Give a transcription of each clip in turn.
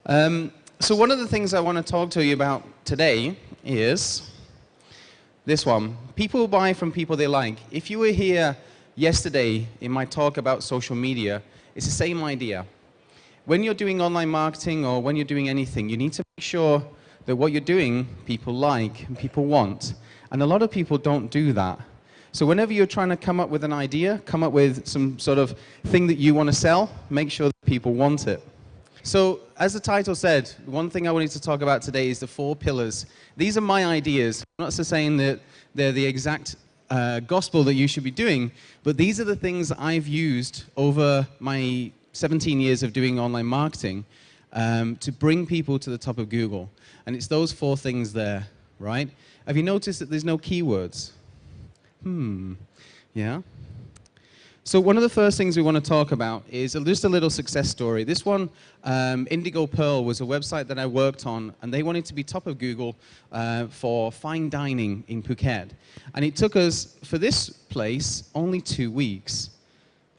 So one of the things I want to talk to you about today is this one. People buy from people they like. If you were here yesterday in my talk about social media, it's the same idea. When you're doing online marketing or when you're doing anything, you need to make sure that what you're doing, people like and people want. And a lot of people don't do that. So whenever you're trying to come up with an idea, come up with some sort of thing that you want to sell, make sure that people want it. So, as the title said, one thing I wanted to talk about today is the 4 pillars. These are my ideas. I'm not saying that they're the exact gospel that you should be doing, but these are the things I've used over my 17 years of doing online marketing to bring people to the top of Google. And it's those 4 things there, right? Have you noticed that there's no keywords? Yeah? So one of the first things we want to talk about is just a little success story. This one, Indigo Pearl, was a website that I worked on, and they wanted to be top of Google for fine dining in Phuket. And it took us, for this place, only 2 weeks.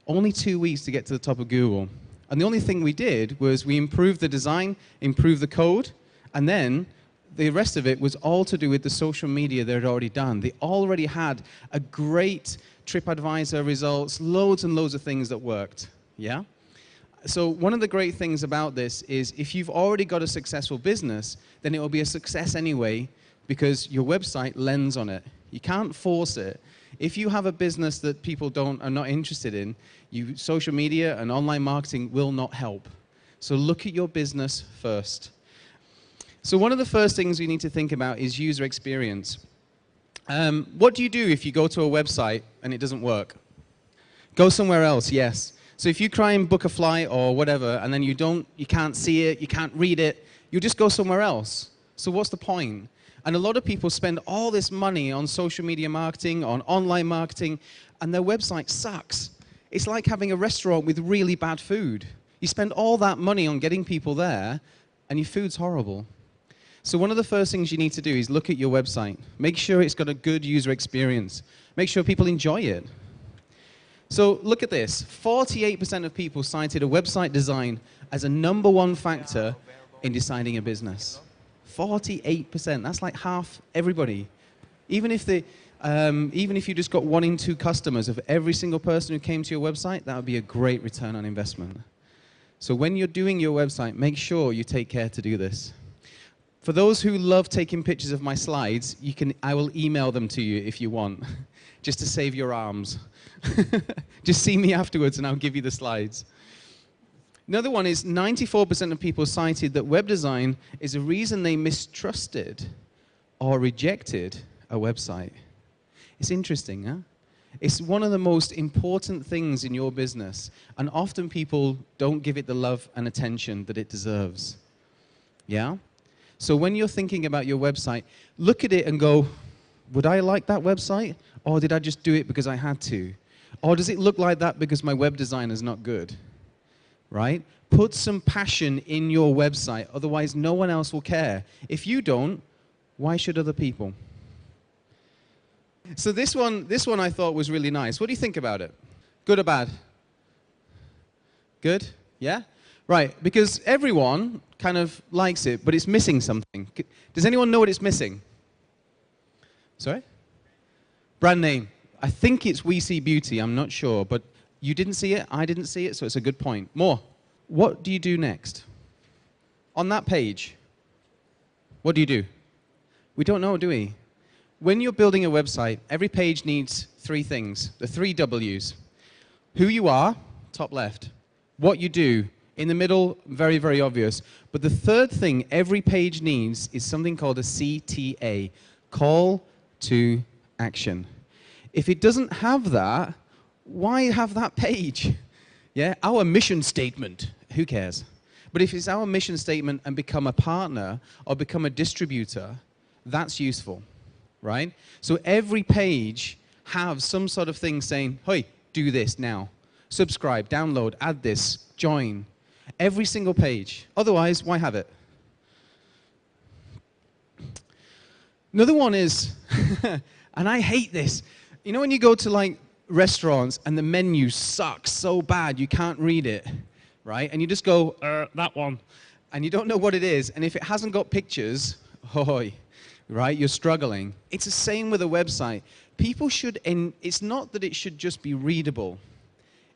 Only 2 weeks to get to the top of Google. And the only thing we did was we improved the design, improved the code, and then the rest of it was all to do with the social media they had already done. They already had a great TripAdvisor results, loads and loads of things that worked, yeah? So one of the great things about this is if you've already got a successful business, then it will be a success anyway because your website lends on it. You can't force it. If you have a business that people are not interested in, social media and online marketing will not help. So look at your business first. So one of the first things you need to think about is user experience. What do you do if you go to a website and it doesn't work? Go somewhere else, yes. So if you try and book a flight or whatever, and then you can't see it, you can't read it, you just go somewhere else. So what's the point? And a lot of people spend all this money on social media marketing, on online marketing, and their website sucks. It's like having a restaurant with really bad food. You spend all that money on getting people there, and your food's horrible. So one of the first things you need to do is look at your website. Make sure it's got a good user experience. Make sure people enjoy it. So look at this. 48% of people cited a website design as a #1 factor in deciding a business. 48%. That's like half everybody. Even if you just got 1 in 2 customers of every single person who came to your website, that would be a great return on investment. So when you're doing your website, make sure you take care to do this. For those who love taking pictures of my slides, I will email them to you if you want, just to save your arms. Just see me afterwards and I'll give you the slides. Another one is 94% of people cited that web design is a reason they mistrusted or rejected a website. It's interesting, huh? It's one of the most important things in your business, and often people don't give it the love and attention that it deserves. Yeah? So when you're thinking about your website, look at it and go, would I like that website? Or did I just do it because I had to? Or does it look like that because my web design is not good? Right? Put some passion in your website, otherwise no one else will care. If you don't, why should other people? So this one I thought was really nice. What do you think about it? Good or bad? Good? Yeah? Right, because everyone kind of likes it, but it's missing something. Does anyone know what it's missing? Sorry? Brand name. I think it's We See Beauty, I'm not sure, but you didn't see it, I didn't see it, so it's a good point. More. What do you do next? On that page, what do you do? We don't know, do we? When you're building a website, every page needs 3 things, the 3 W's. Who you are, top left. What you do, in the middle, very, very obvious. But the third thing every page needs is something called a CTA, Call to Action. If it doesn't have that, why have that page? Yeah, our mission statement, who cares? But if it's our mission statement and become a partner or become a distributor, that's useful, right? So every page have some sort of thing saying, hey, do this now. Subscribe, download, add this, join. Every single page. Otherwise, why have it? Another one is, and I hate this, you know when you go to like restaurants and the menu sucks so bad you can't read it, right? And you just go, that one. and you don't know what it is, and if it hasn't got pictures, right, you're struggling. It's the same with a website. People should, it's not that it should just be readable.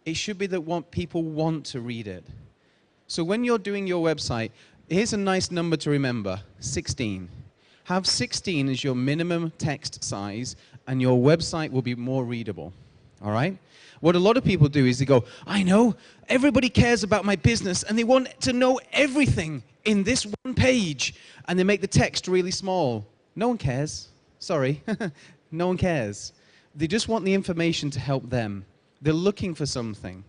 It should be that people want to read it. So when you're doing your website, here's a nice number to remember, 16. Have 16 as your minimum text size, and your website will be more readable, all right? What a lot of people do is they go, I know, everybody cares about my business, and they want to know everything in this one page, and they make the text really small. No one cares. Sorry. No one cares. They just want the information to help them. They're looking for something.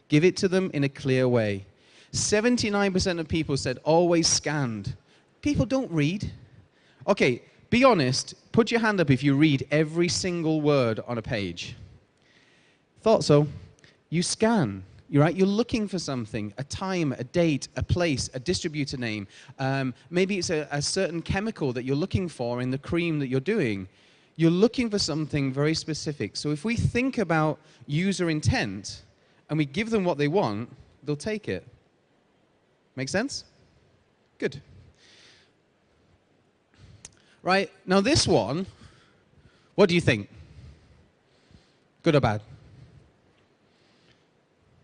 Give it to them in a clear way. 79% of people said always scanned. People don't read. Okay, be honest. Put your hand up if you read every single word on a page. Thought so. You scan. You're right. You're looking for something, a time, a date, a place, a distributor name. Maybe it's a certain chemical that you're looking for in the cream that you're doing. You're looking for something very specific. So if we think about user intent and we give them what they want, they'll take it. Make sense? Good. Right. Now this one, what do you think? Good or bad?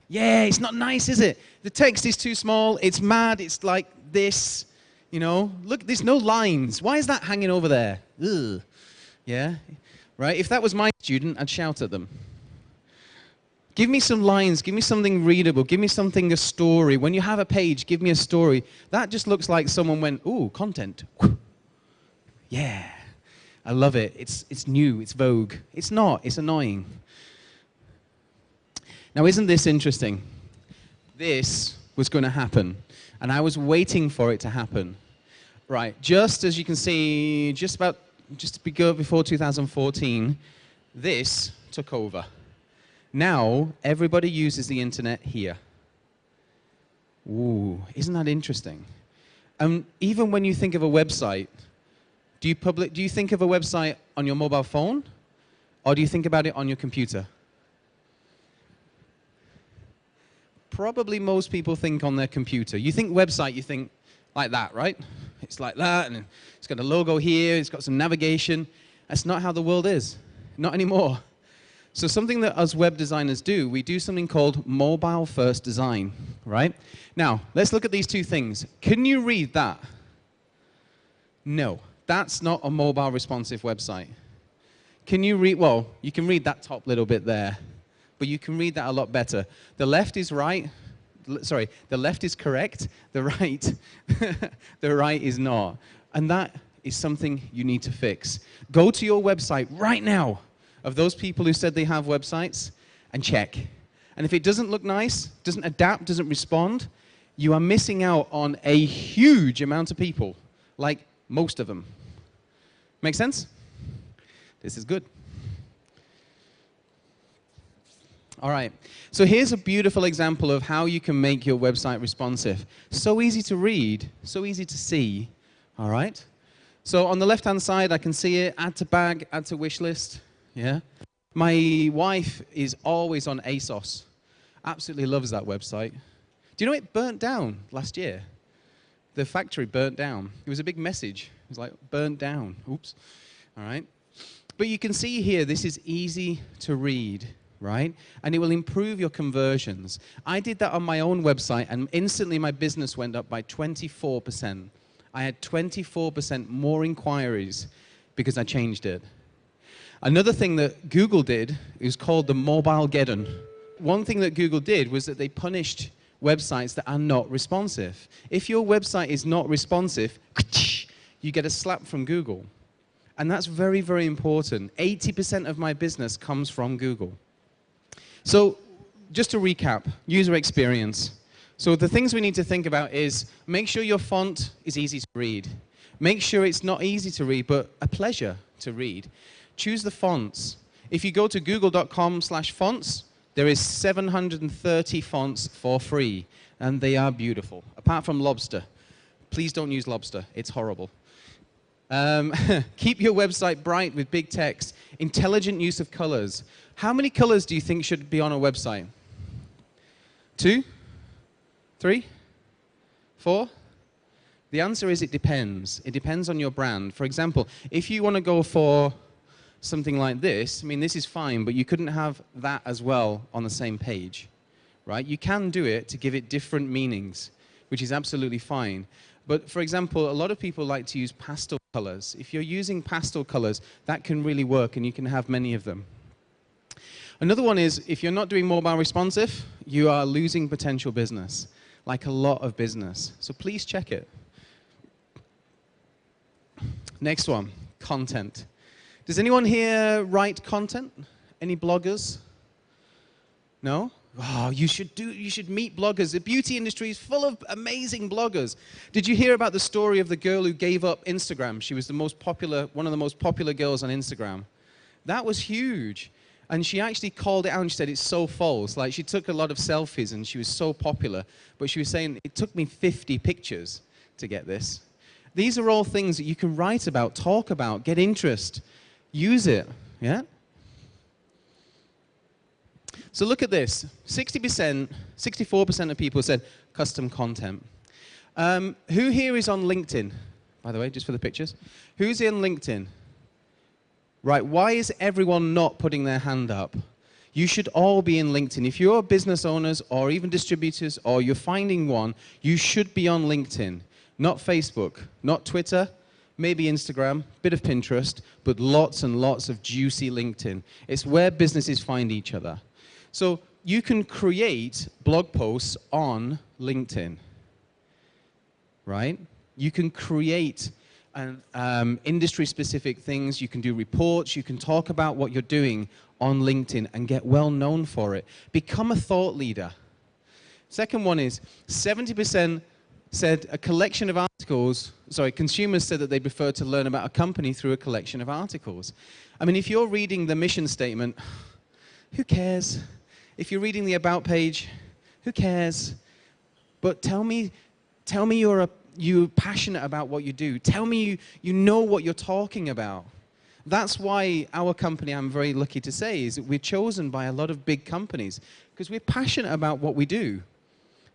Yeah, it's not nice, is it? The text is too small. It's mad. It's like this. You know, look, there's no lines. Why is that hanging over there? Ugh. Yeah, right? If that was my student, I'd shout at them. Give me some lines. Give me something readable. Give me something, a story. When you have a page, give me a story. That just looks like someone went, ooh, content. Yeah, I love it. It's new. It's vogue. It's not. It's annoying. Now, isn't this interesting? This was going to happen, and I was waiting for it to happen. Right, just as you can see, just before 2014, this took over. Now, everybody uses the internet here. Ooh, isn't that interesting? Even when you think of a website, do you think of a website on your mobile phone, or do you think about it on your computer? Probably most people think on their computer. You think website, you think like that, right? It's like that, and it's got a logo here, it's got some navigation. That's not how the world is. Not anymore. So something that us web designers do, we do something called mobile-first design, right? Now, let's look at these two things. Can you read that? No, that's not a mobile responsive website. Can you read, well, you can read that top little bit there, but you can read that a lot better. The left is right, sorry, the left is correct, the right, the right is not. And that is something you need to fix. Go to your website right now, of those people who said they have websites, and check. And if it doesn't look nice, doesn't adapt, doesn't respond, you are missing out on a huge amount of people, like most of them. Make sense? This is good. All right, so here's a beautiful example of how you can make your website responsive. So easy to read, so easy to see, all right? So on the left-hand side, I can see it, add to bag, add to wish list, yeah? My wife is always on ASOS, absolutely loves that website. Do you know it burnt down last year? The factory burnt down. It was a big message. It was like, burnt down, oops, all right? But you can see here, this is easy to read, right? And it will improve your conversions. I did that on my own website, and instantly my business went up by 24%. I had 24% more inquiries because I changed it. Another thing that Google did is called the Mobile-geddon. One thing that Google did was that they punished websites that are not responsive. If your website is not responsive, you get a slap from Google. And that's very, very important. 80% of my business comes from Google. So just to recap, user experience. So the things we need to think about is make sure your font is easy to read. Make sure it's not easy to read, but a pleasure to read. Choose the fonts. If you go to google.com/fonts, there is 730 fonts for free, and they are beautiful, apart from Lobster. Please don't use Lobster. It's horrible. Keep your website bright with big text. Intelligent use of colors. How many colors do you think should be on a website? 2? 3? 4? The answer is it depends. It depends on your brand. For example, if you want to go for something like this, I mean, this is fine, but you couldn't have that as well on the same page, right? You can do it to give it different meanings, which is absolutely fine. But for example, a lot of people like to use pastel colors. If you're using pastel colors, that can really work, and you can have many of them. Another one is, if you're not doing mobile responsive, you are losing potential business, like a lot of business. So please check it. Next one, content. Does anyone here write content? Any bloggers? No? Oh, you should meet bloggers. The beauty industry is full of amazing bloggers. Did you hear about the story of the girl who gave up Instagram? She was the most popular, one of the most popular girls on Instagram. That was huge. And she actually called it out and she said, it's so false. Like, she took a lot of selfies and she was so popular. But she was saying, it took me 50 pictures to get this. These are all things that you can write about, talk about, get interest, use it, yeah? So look at this, 60%, 64% of people said custom content. Who here is on LinkedIn, by the way, just for the pictures? Who's in LinkedIn? Right, why is everyone not putting their hand up? You should all be in LinkedIn. If you're business owners or even distributors or you're finding one, you should be on LinkedIn. Not Facebook, not Twitter, maybe Instagram, bit of Pinterest, but lots and lots of juicy LinkedIn. It's where businesses find each other. So you can create blog posts on LinkedIn, right? You can create industry-specific things. You can do reports. You can talk about what you're doing on LinkedIn and get well known for it. Become a thought leader. Second one is 70% said a collection of articles, consumers said that they prefer to learn about a company through a collection of articles. I mean, if you're reading the mission statement, who cares? If you're reading the about page, who cares? But tell me you're passionate about what you do. Tell me you know what you're talking about. That's why our company, I'm very lucky to say, is that we're chosen by a lot of big companies because we're passionate about what we do,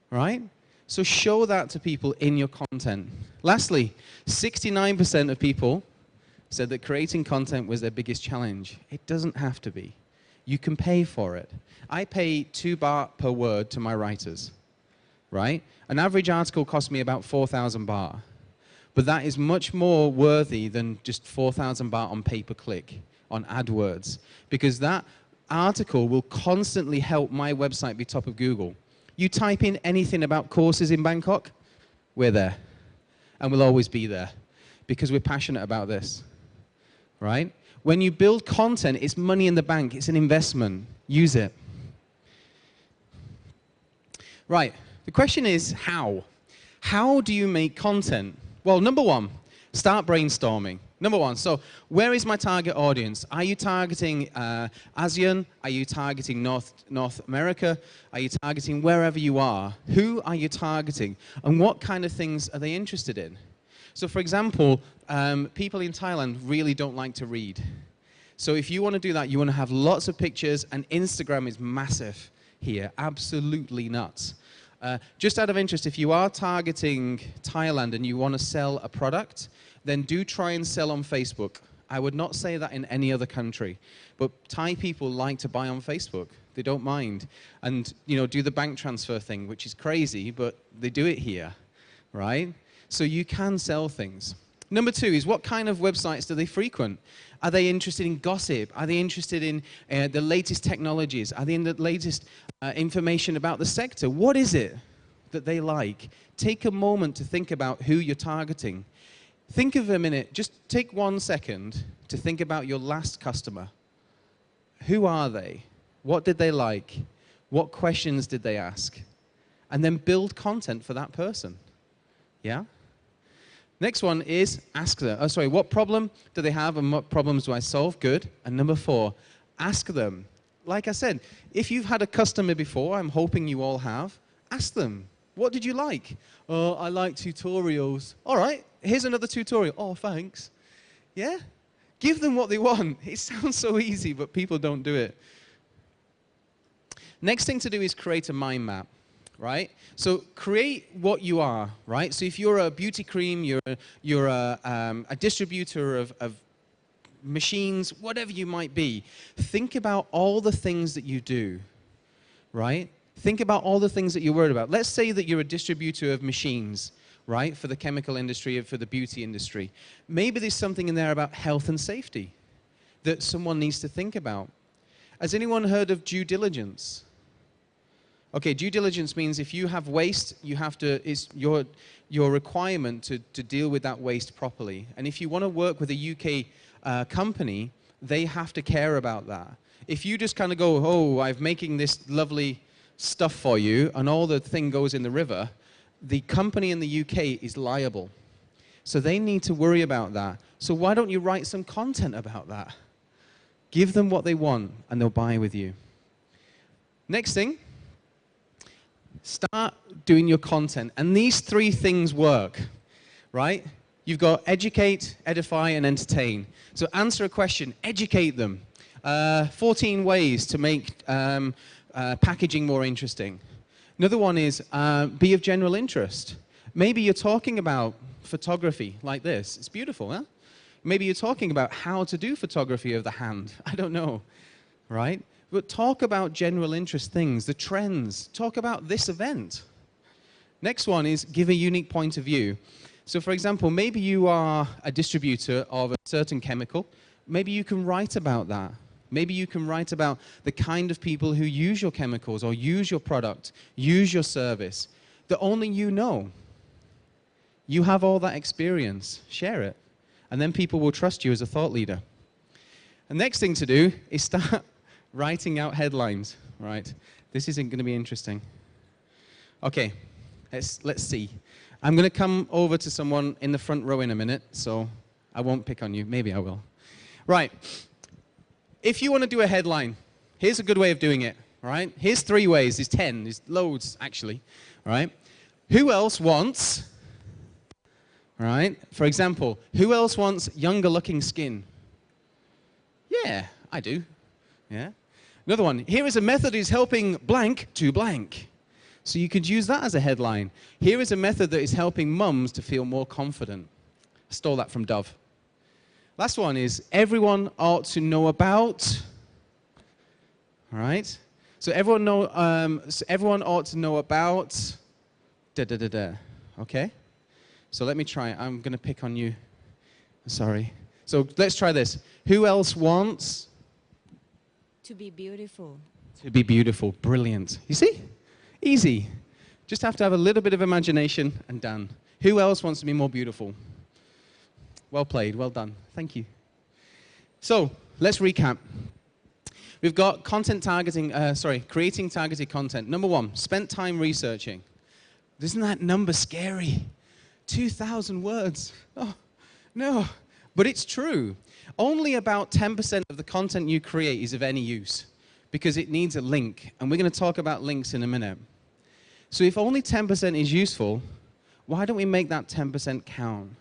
right? So show that to people in your content. Lastly, 69% of people said that creating content was their biggest challenge. It doesn't have to be. You can pay for it. I pay 2 baht per word to my writers, right? An average article costs me about 4,000 baht. But that is much more worthy than just 4,000 baht on pay-per-click, on AdWords, because that article will constantly help my website be top of Google. You type in anything about courses in Bangkok, we're there. And we'll always be there because we're passionate about this, right? When you build content, it's money in the bank. It's an investment. Use it. Right. The question is how? How do you make content? Well, number one, start brainstorming. Number one, so where is my target audience? Are you targeting ASEAN? Are you targeting North America? Are you targeting wherever you are? Who are you targeting? And what kind of things are they interested in? So for example, people in Thailand really don't like to read. So if you want to do that, you want to have lots of pictures, and Instagram is massive here, absolutely nuts. Just out of interest, if you are targeting Thailand and you want to sell a product, then do try and sell on Facebook. I would not say that in any other country, but Thai people like to buy on Facebook. They don't mind. And, you know, do the bank transfer thing, which is crazy, but they do it here, right? So you can sell things. Number two is, what kind of websites do they frequent? Are they interested in gossip? Are they interested in the latest technologies? Are they in the latest information about the sector? What is it that they like? Take a moment to think about who you're targeting. Think of a minute, just take 1 second to think about your last customer. Who are they? What did they like? What questions did they ask? And then build content for that person. Yeah? Next one is ask them, what problem do they have and what problems do I solve? Good. And number 4, ask them. Like I said, if you've had a customer before, I'm hoping you all have, ask them, what did you like? Oh, I like tutorials. All right, here's another tutorial. Oh, thanks. Yeah? Give them what they want. It sounds so easy, but people don't do it. Next thing to do is create a mind map. right? So create what you are, right? So if you're a beauty cream, you're a distributor of machines, whatever you might be, think about all the things that you do, right? Think about all the things that you're worried about. Let's say that you're a distributor of machines, right, for the chemical industry and for the beauty industry. Maybe there's something in there about health and safety that someone needs to think about. Has anyone heard of due diligence? Okay, due diligence means if you have waste, you have to, it's your requirement to deal with that waste properly. And if you want to work with a UK company, they have to care about that. If you just kind of go, oh, I'm making this lovely stuff for you, and all the thing goes in the river, the company in the UK is liable. So they need to worry about that. So why don't you write some content about that? Give them what they want, and they'll buy with you. Next thing, start doing your content. And these three things work, right? You've got educate, edify, and entertain. So answer a question, educate them. 14 ways to make packaging more interesting. Another one is be of general interest. Maybe you're talking about photography like this. It's beautiful, huh? Maybe you're talking about how to do photography of the hand. I don't know, right? But talk about general interest things, the trends. Talk about this event. Next one is give a unique point of view. So for example, maybe you are a distributor of a certain chemical. Maybe you can write about that. Maybe you can write about the kind of people who use your chemicals or use your product, use your service, that only you know. You have all that experience. Share it. And then people will trust you as a thought leader. The next thing to do is start writing out headlines. Right? This isn't going to be interesting. Okay, let's see. I'm going to come over to someone in the front row in a minute, so I won't pick on you. Maybe I will. Right. If you want to do a headline, here's a good way of doing it. Right? Here's 3 ways. There's 10. There's loads, actually. Right? Who else wants... Right? For example, who else wants younger looking skin? Yeah, I do. Yeah. Another one, here is a method that is helping blank to blank. So you could use that as a headline. Here is a method that is helping mums to feel more confident. I stole that from Dove. Last one is everyone ought to know about. All right? So everyone ought to know about Okay? So let me try. I'm going to pick on you. Sorry. So let's try this. Who else wants? To be beautiful. To be beautiful. Brilliant. You see? Easy. Just have to have a little bit of imagination and done. Who else wants to be more beautiful? Well played. Well done. Thank you. So let's recap. We've got content targeting, creating targeted content. Number 1, spend time researching. Isn't that number scary? 2,000 words. Oh, no. But it's true. Only about 10% of the content you create is of any use because it needs a link. And we're going to talk about links in a minute. So if only 10% is useful, why don't we make that 10% count?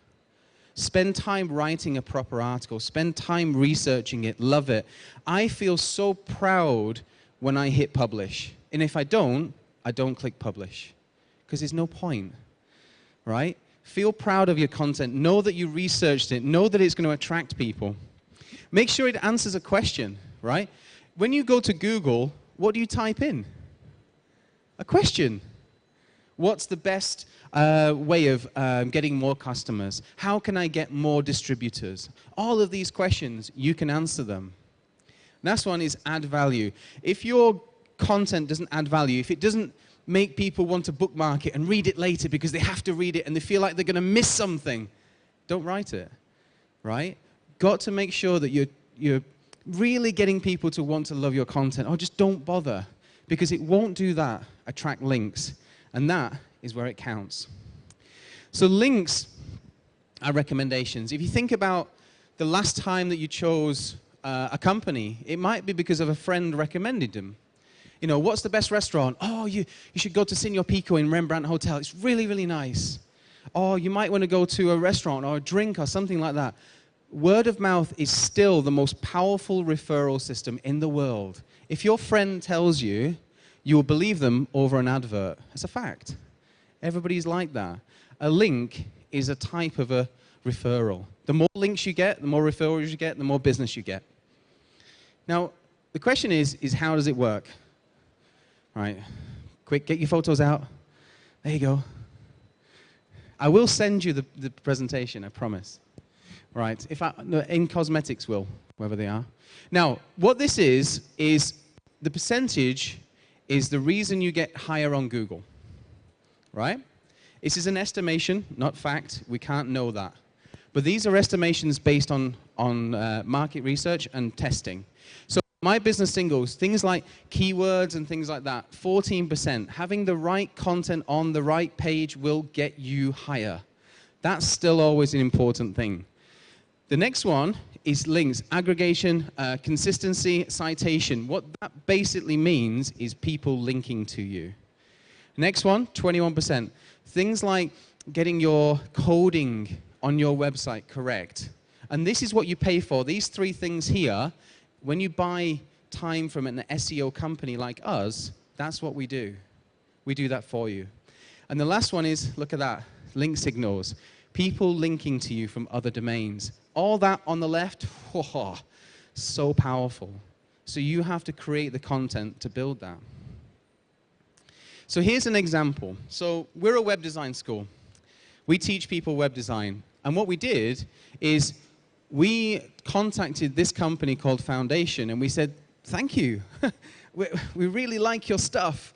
Spend time writing a proper article. Spend time researching it. Love it. I feel so proud when I hit publish. And if I don't click publish because there's no point, right? Feel proud of your content. Know that you researched it. Know that it's going to attract people. Make sure it answers a question, right? When you go to Google, what do you type in? A question. What's the best way of getting more customers? How can I get more distributors? All of these questions, you can answer them. Next one is add value. If your content doesn't add value, if it doesn't make people want to bookmark it and read it later because they have to read it and they feel like they're going to miss something, don't write it, right? Got to make sure that you're really getting people to want to love your content, or just don't bother, because it won't do that, attract links, and that is where it counts. So links are recommendations. If you think about the last time that you chose a company, it might be because of a friend recommended them. You know, what's the best restaurant? Oh, you should go to Signor Pico in Rembrandt Hotel. It's really, really nice. Or you might want to go to a restaurant or a drink or something like that. Word of mouth is still the most powerful referral system in the world. If your friend tells you, you will believe them over an advert. It's a fact. Everybody's like that. A link is a type of a referral. The more links you get, the more referrals you get, the more business you get. Now, the question is how does it work? All right, quick, get your photos out. There you go. I will send you the presentation, I promise. Right, in cosmetics will, wherever they are. Now, what this is the percentage is the reason you get higher on Google, right? This is an estimation, not fact. We can't know that. But these are estimations based on market research and testing. So my business singles, things like keywords and things like that, 14%. Having the right content on the right page will get you higher. That's still always an important thing. The next one is links, aggregation, consistency, citation. What that basically means is people linking to you. Next one, 21%. Things like getting your coding on your website correct. And this is what you pay for. These three things here, when you buy time from an SEO company like us, that's what we do. We do that for you. And the last one is, look at that, link signals. People linking to you from other domains. All that on the left, whoa, so powerful. So you have to create the content to build that. So here's an example. So we're a web design school. We teach people web design. And what we did is we contacted this company called Foundation, and we said, thank you. we really like your stuff.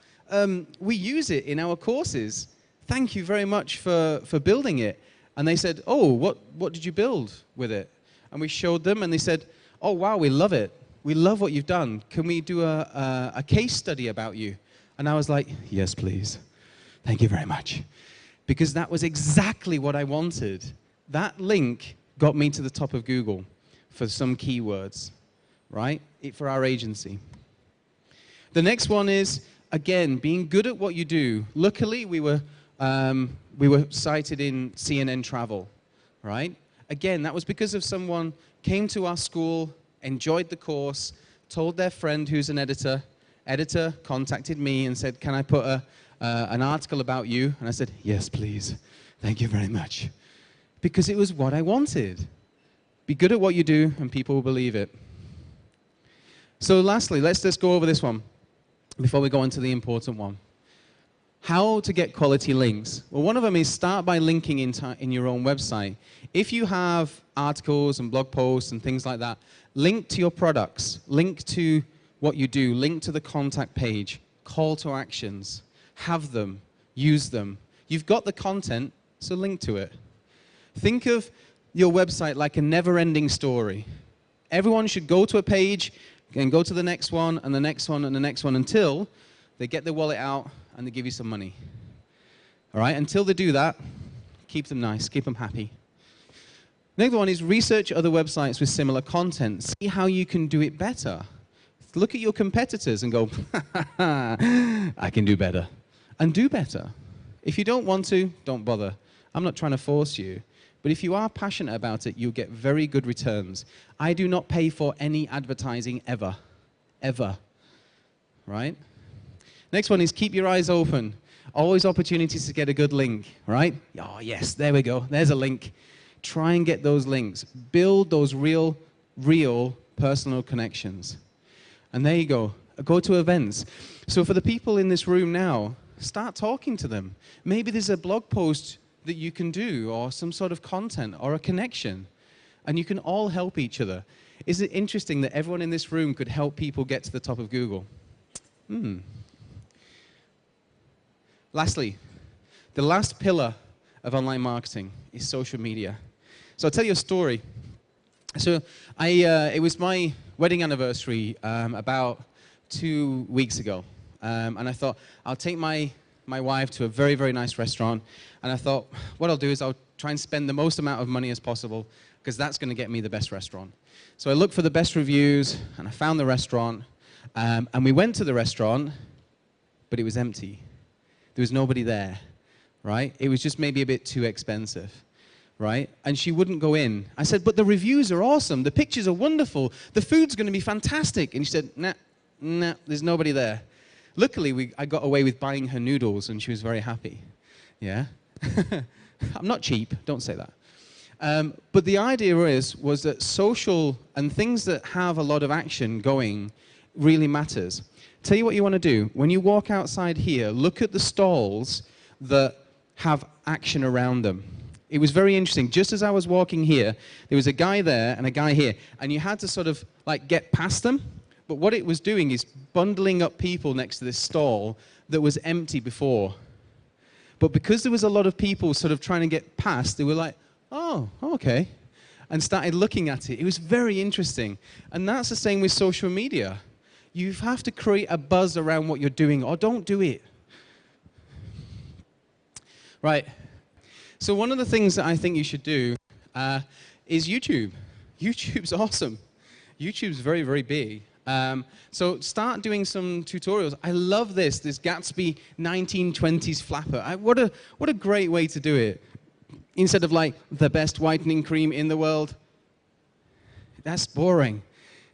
We use it in our courses. Thank you very much for building it. And they said, oh, what did you build with it? And we showed them, and they said, oh, wow, we love it. We love what you've done. Can we do a case study about you? And I was like, yes, please. Thank you very much. Because that was exactly what I wanted. That link got me to the top of Google for some keywords, right? For our agency. The next one is, again, being good at what you do. Luckily, we were cited in CNN Travel, right? Again, that was because of someone came to our school, enjoyed the course, told their friend who's an editor. Editor contacted me and said, can I put an article about you? And I said, yes, please. Thank you very much. Because it was what I wanted. Be good at what you do, and people will believe it. So lastly, let's just go over this one before we go on to the important one. How to get quality links. Well, one of them is start by linking in your own website. If you have articles and blog posts and things like that, link to your products, link to what you do, link to the contact page, call to actions, have them, use them. You've got the content, so link to it. Think of your website like a never-ending story. Everyone should go to a page and go to the next one and the next one and the next one until they get their wallet out and they give you some money. All right, until they do that, keep them nice, keep them happy. Next one is research other websites with similar content. See how you can do it better. Look at your competitors and go, I can do better. And do better. If you don't want to, don't bother. I'm not trying to force you. But if you are passionate about it, you'll get very good returns. I do not pay for any advertising ever. Ever. Right? Next one is keep your eyes open. Always opportunities to get a good link, right? Oh, yes, there we go. There's a link. Try and get those links. Build those real personal connections. And there you go. Go to events. So for the people in this room now, start talking to them. Maybe there's a blog post that you can do, or some sort of content, or a connection. And you can all help each other. Is it interesting that everyone in this room could help people get to the top of Google? Lastly, the last pillar of online marketing is social media. So I'll tell you a story. So it was my wedding anniversary about 2 weeks ago. And I thought, I'll take my wife to a very, very nice restaurant. And I thought, what I'll do is I'll try and spend the most amount of money as possible, because that's going to get me the best restaurant. So I looked for the best reviews, and I found the restaurant. And we went to the restaurant, but it was empty. There was nobody there, right? It was just maybe a bit too expensive, right? And she wouldn't go in. I said, but the reviews are awesome. The pictures are wonderful. The food's going to be fantastic. And she said, nah, there's nobody there. Luckily, I got away with buying her noodles, and she was very happy. Yeah? I'm not cheap, don't say that. But the idea was that social and things that have a lot of action going really matters. Tell you what you want to do. When you walk outside here, look at the stalls that have action around them. It was very interesting. Just as I was walking here, there was a guy there and a guy here, and you had to sort of like get past them. But what it was doing is bundling up people next to this stall that was empty before. But because there was a lot of people sort of trying to get past, they were like, oh, okay, and started looking at it. It was very interesting. And that's the same with social media. You have to create a buzz around what you're doing, or don't do it. Right. So one of the things that I think you should do is YouTube. YouTube's awesome. YouTube's very, very big. So start doing some tutorials. I love this Gatsby 1920s flapper. What a great way to do it. Instead of like the best whitening cream in the world. That's boring.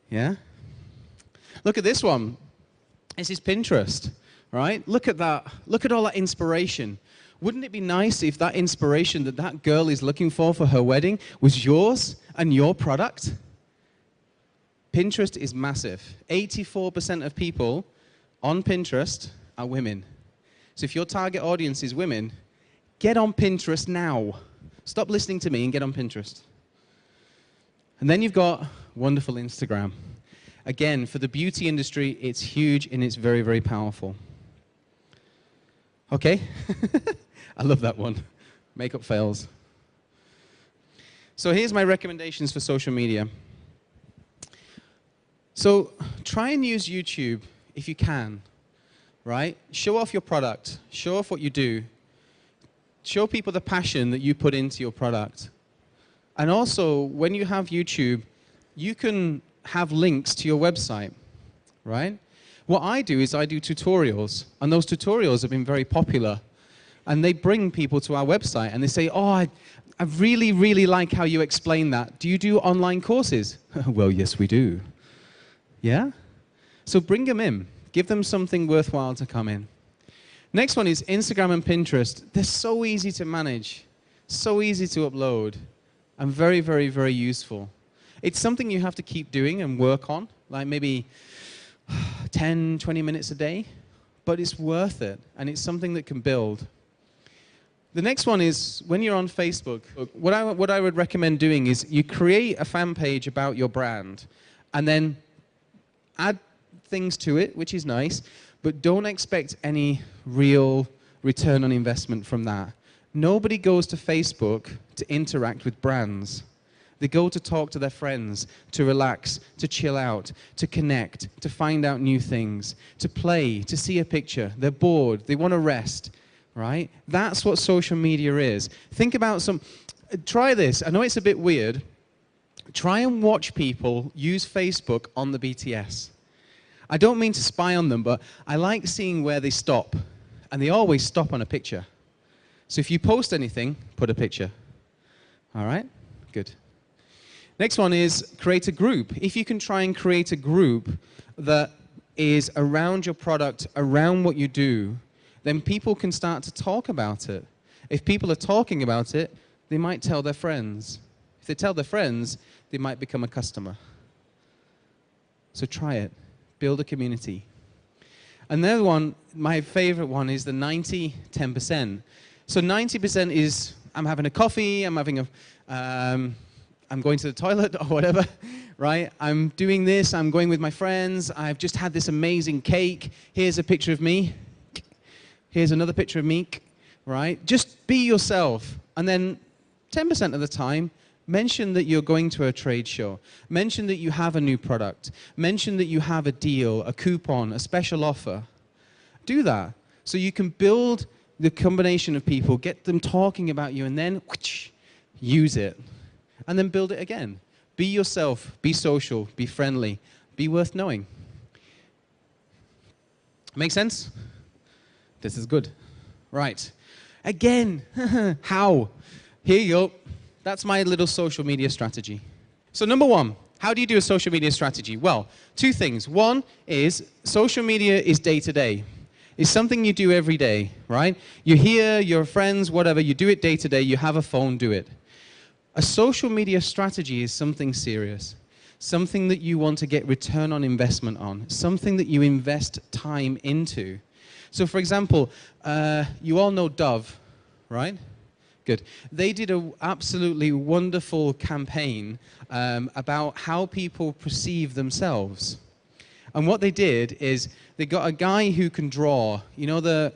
Yeah? Look at this one. This is Pinterest, right? Look at that. Look at all that inspiration. Wouldn't it be nice if that inspiration that girl is looking for her wedding was yours and your product? Pinterest is massive. 84% of people on Pinterest are women. So if your target audience is women, get on Pinterest now. Stop listening to me and get on Pinterest. And then you've got wonderful Instagram. Again, for the beauty industry, it's huge and it's very, very powerful. Okay? I love that one. Makeup fails. So here's my recommendations for social media. So try and use YouTube if you can, right? Show off your product. Show off what you do. Show people the passion that you put into your product. And also, when you have YouTube, you can have links to your website, right? What I do is I do tutorials, and those tutorials have been very popular. And they bring people to our website, and they say, oh, I really, really like how you explain that. Do you do online courses? Well, yes, we do. Yeah? So bring them in. Give them something worthwhile to come in. Next one is Instagram and Pinterest. They're so easy to manage, so easy to upload, and very, very, very useful. It's something you have to keep doing and work on, like maybe 10, 20 minutes a day, but it's worth it, and it's something that can build. The next one is when you're on Facebook, what I would recommend doing is you create a fan page about your brand, and then add things to it, which is nice, but don't expect any real return on investment from that. Nobody goes to Facebook to interact with brands. They go to talk to their friends, to relax, to chill out, to connect, to find out new things, to play, to see a picture. They're bored. They want to rest, right? That's what social media is. Think about try this. I know it's a bit weird. Try and watch people use Facebook on the BTS. I don't mean to spy on them, but I like seeing where they stop. And they always stop on a picture. So if you post anything, put a picture. All right? Good. Next one is create a group. If you can try and create a group that is around your product, around what you do, then people can start to talk about it. If people are talking about it, they might tell their friends. If they tell their friends, they might become a customer. So try it. Build a community. Another one, my favorite one, is the 90-10%. So 90% is I'm having a coffee, I'm going to the toilet or whatever, right? I'm doing this, I'm going with my friends, I've just had this amazing cake, here's a picture of me, here's another picture of me, right? Just be yourself. And then 10% of the time, mention that you're going to a trade show. Mention that you have a new product. Mention that you have a deal, a coupon, a special offer. Do that so you can build the combination of people, get them talking about you, and then use it. And then build it again. Be yourself, be social, be friendly, be worth knowing. Make sense? This is good. Right. Again, how? Here you go. That's my little social media strategy. So number one, how do you do a social media strategy? Well, two things. One is social media is day to day. It's something you do every day, right? You're here, your friends, whatever, you do it day to day, you have a phone, do it. A social media strategy is something serious, something that you want to get return on investment on, something that you invest time into. So for example, you all know Dove, right? Good. They did an absolutely wonderful campaign about how people perceive themselves. And what they did is they got a guy who can draw, you know, the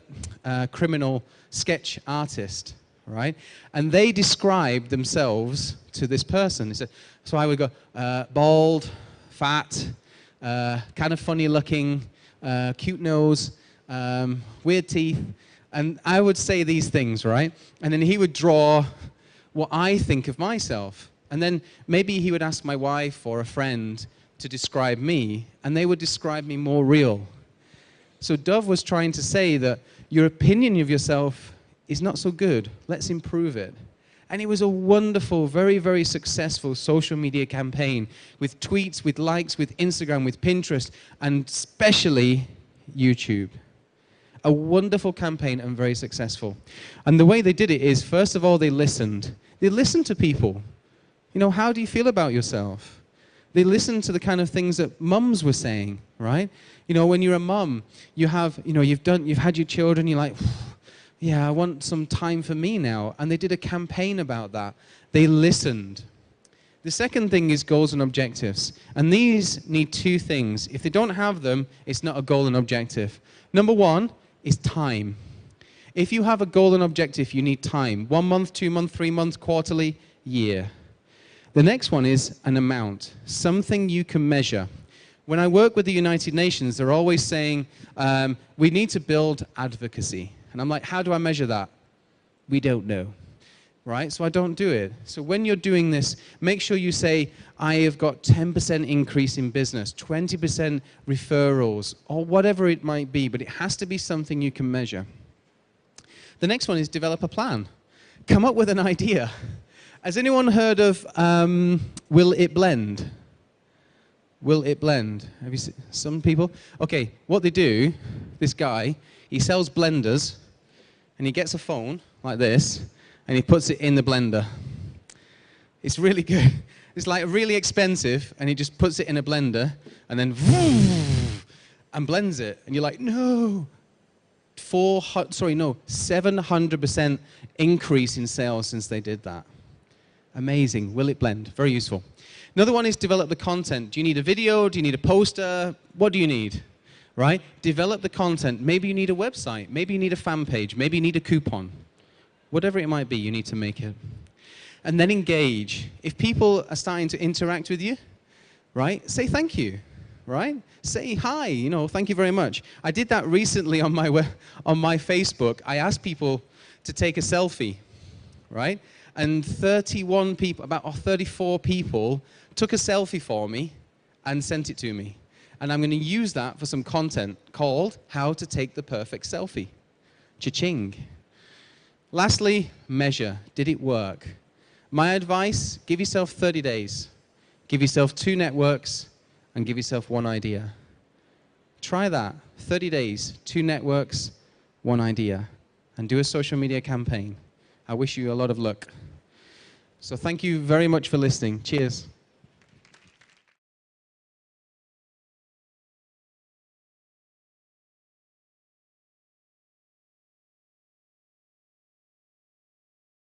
criminal sketch artist, right? And they described themselves to this person. They said, so I would go, bald, fat, kind of funny looking, cute nose, weird teeth. And I would say these things, right? And then he would draw what I think of myself. And then maybe he would ask my wife or a friend to describe me, and they would describe me more real. So Dove was trying to say that your opinion of yourself is not so good. Let's improve it. And it was a wonderful, very, very successful social media campaign with tweets, with likes, with Instagram, with Pinterest, and especially YouTube. A wonderful campaign and very successful. And the way they did it is, first of all, they listened. They listened to people. You know, how do you feel about yourself? They listened to the kind of things that mums were saying, right? You know, when you're a mum, you have, you know, you've had your children, you're like, yeah, I want some time for me now. And they did a campaign about that. They listened. The second thing is goals and objectives. And these need two things. If they don't have them, it's not a goal and objective. Number one is time. If you have a goal and objective, you need time. 1 month, 2 months, 3 months, quarterly, year. The next one is an amount, something you can measure. When I work with the United Nations, they're always saying, we need to build advocacy. And I'm like, how do I measure that? We don't know, right? So I don't do it. So when you're doing this, make sure you say, I have got 10% increase in business, 20% referrals, or whatever it might be, but it has to be something you can measure. The next one is develop a plan. Come up with an idea. Has anyone heard of Will It Blend? Will It Blend? Have you seen some people? Okay, what they do, this guy, he sells blenders, and he gets a phone like this, and he puts it in the blender. It's really good. It's like really expensive, and he just puts it in a blender, and then and blends it. And you're like, no. 700% increase in sales since they did that. Amazing. Will It Blend? Very useful. Another one is develop the content. Do you need a video? Do you need a poster? What do you need? Right? Develop the content. Maybe you need a website. Maybe you need a fan page. Maybe you need a coupon. Whatever it might be, you need to make it. And then engage. If people are starting to interact with you, right, say thank you. Right? Say hi, you know, thank you very much. I did that recently on my Facebook. I asked people to take a selfie, right? And 31 people, about 34 people, took a selfie for me and sent it to me. And I'm going to use that for some content called How to Take the Perfect Selfie. Cha-ching. Lastly, measure. Did it work? My advice, give yourself 30 days. Give yourself 2 networks and give yourself 1 idea. Try that. 30 days, 2 networks, 1 idea. And do a social media campaign. I wish you a lot of luck. So thank you very much for listening. Cheers.